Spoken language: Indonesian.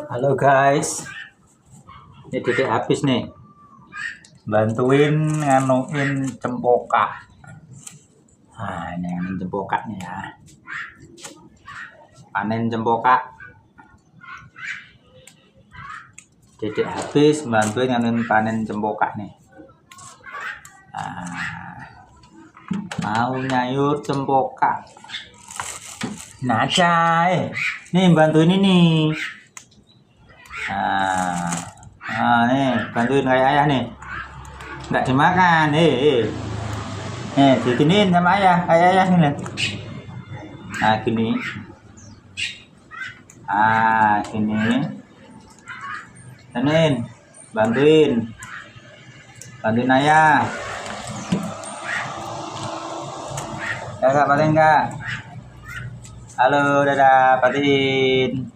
Halo guys, ini Dedek habis nih bantuin nganuin cempoka. Nah, ini nganuin cempoka nih ya, panen cempoka. Dedek habis bantuin nganuin panen cempoka nih. Nah, mau nyayur cempoka. Nah, nih bantuin ini. Nah, nih bantuin kayak ayah nih, nggak dimakan. Diginiin sama ayah, kayak ayah nih. Nah, gini. Gini. Bantuin ayah. Ya, Kak, paling Kak. Halo, dadah, patin.